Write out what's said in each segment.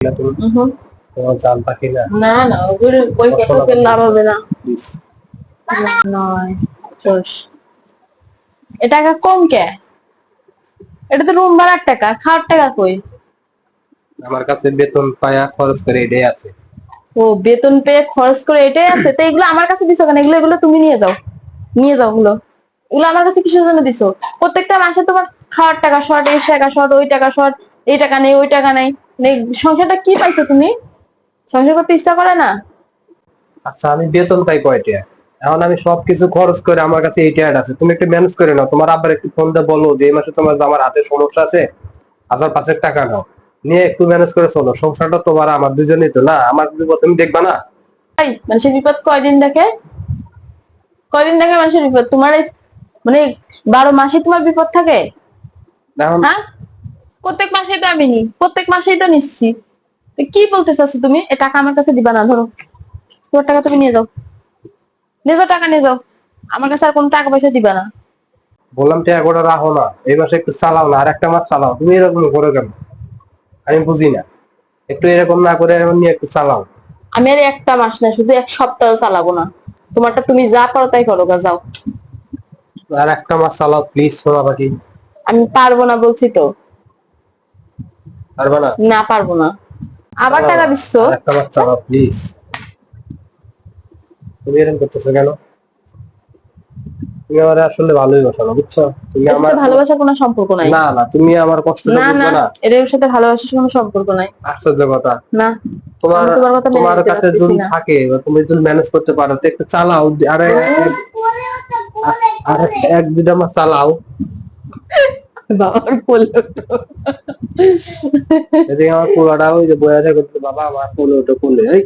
তুমি হুম। তোমার জান পাখি না। না না ওগুলো ওই কথা বললে লাভ হবে না। প্লিজ। 9 10 এ টাকা কম কে? এটা তো রুম ভাড়ার টাকা, খাওয়ার টাকা কই? আমার কাছে বেতন পায়া খরচ করে এটাই আছে। ও বেতন পেয়ে খরচ করে এটাই আছে, তো এগুলো আমার কাছে দিছো কেন? এগুলো এগুলো তুমি নিয়ে যাও, নিয়ে যাও ওগুলো। ওগুলো আমার কাছে কিসের জন্য দিছো? প্রত্যেকটা মাসে তোমার খাওয়ার টাকা শর্ট, এই টাকা শর্ট, ওই টাকা শর্ট, এই টাকা নেই, ওই টাকা নেই। মানে সংসারটা কি পাইছো তুমি? সংসার করতে ইচ্ছা করে না? আচ্ছা আমি বেতন পাই কয়টা? এখন আমি সবকিছু খরচ করে আমার কাছে এই টাকা আছে, তুমি একটু ম্যানেজ করে নাও। তোমার আবার একটু ফোন দিয়ে বলো যে এই মাসে তোমার আমার হাতে সমস্যা আছে, 1000-5,000 টাকা নাও, নিয়ে একটু ম্যানেজ করে চলো। সংসারটা তোমার আমার দুজনেই তো, না আমার বিপদ তুমি দেখবা না? ভাই মানুষের বিপদ কয়দিন দেখে? কয়দিন দেখে মানুষের বিপদ? তোমার মানে 12 মাসে তোমার বিপদ থাকে? এখন হ্যাঁ, প্রত্যেক মাসেই তো আমি নিই, প্রত্যেক মাসেই তো নিচ্ছি। তো কি বলতে চাচ্ছো তুমি? এ টাকা আমার কাছে দিবা না, ধরো তোমার টাকা তুমি নিয়ে যাও, নিয়ে যাও, টাকা নিয়ে যাও। আমার কাছে আর কোনো টাকা পয়সা দিবা না। বললাম টাকা করে রাখো না, এই মাসে একটু চালাও না, আর একটা মাস চালাও। তুমি এরকম করো কেন? আমি বুঝি না। একটু এরকম না করে এমন নিয়ে একটু চালাও। আমি আর একটা মাস না, শুধু এক সপ্তাহ চালাবো না। তোমারটা তুমি যা পারো তাই করো গা, যাও। আর একটা মাস চালাও প্লিজ সোনা পাখি। আমি পারবো না বলছি তো। পারবা না? না পারবো না। আবার চালাও টাকা না, দিচ্ছ? আর একটা মাস চালাও প্লিজ। তুমি এরকম করতেছো কেন? তুমি আমার আসলে ভালোই বাসো না, বুঝছো? তুমি এর আমার সাথে ভালোবাসার কোনো সম্পর্ক নাই। না না, তুমি আমার কষ্টটা না না, বুঝবে না। এর সাথে ভালোবাসার কোনো সম্পর্ক নাই। আশ্চর্য কথা। না, তোমার আমি তোমার কথা মেনে তোমার নিতে কাছে পারতেছি যদি না। থাকে বা তুমি যদি ম্যানেজ করতে পারো তো একটু চালাও। আরে আর 1-2 মাস চালাও। বাবার বললো তো। এদিকে আমার পোলাটা ওই যে বয়া থাকে, বাবা আমার পোলো ওটা কোলে, এই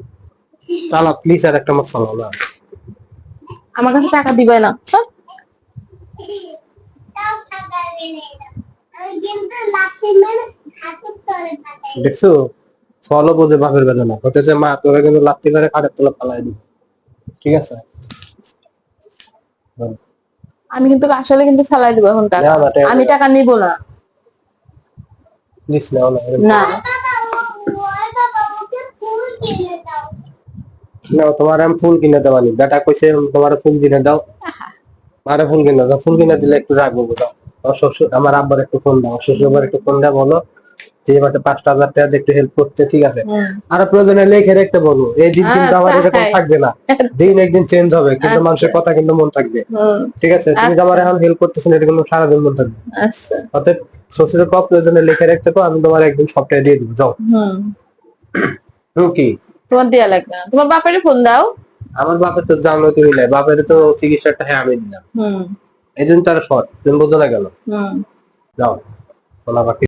চালাও প্লিজ, আর একটা মাস চালাও না। আমার কাছে টাকা দিবে না, হ্যাঁ? দেখছো, ফলও বোঝে বাপের বেদনা, হতেছে মা তোরা কিন্তু লাত্তি করে কাঠের তলা ফালাই দিই। ঠিক আছে? আমি কিন্তু আসলে কিন্তু ফেলাই দিব এখন টাকা। না না, আমি টাকা নিব না। প্লিজ নাও না। না, না তোমার আমি ফুল কিনে দেওয়ানি, বেটা কইছে তোমার ফুল কিনে দাও। আরে ফুল কিনে দাও, ফুল কিনে দিলে একটু রাখবো দাও। আমার শ্বশুর আমার আব্বার একটু ফোন দাও, শ্বশুর আবার একটু ফোন দাও, বলো যে এবারে 5,000 টাকা দেখতে হেল্প করতে, ঠিক আছে? আর প্রয়োজনে লিখে রাখতে বলবো, এই দিন কিন্তু আমার এরকম থাকবে না। দিন একদিন চেঞ্জ হবে, কিন্তু মানুষের কথা কিন্তু মন থাকবে। ঠিক আছে? তুমি যে আমার এখন হেল্প করতেছো না, এটা কিন্তু সারাদিন মন থাকবে। আচ্ছা। অতএব শ্বশুরের কপ প্রয়োজনে লিখে রাখতে পারো, আমি তোমার একদিন সপ্তাহে দিয়ে দিব, যাও। কি তোমার দেয়া লাগবে না, তোমার বাপের ফোন দাও। আমার বাপের তো জানো তুমি নাই, বাপের তো চিকিৎসাটা হ্যাঁ আমি দিলাম, হুম এই জন্য তারা শর্ট, তুমি বোঝো না কেন? হুম যাও, বলা বাকি।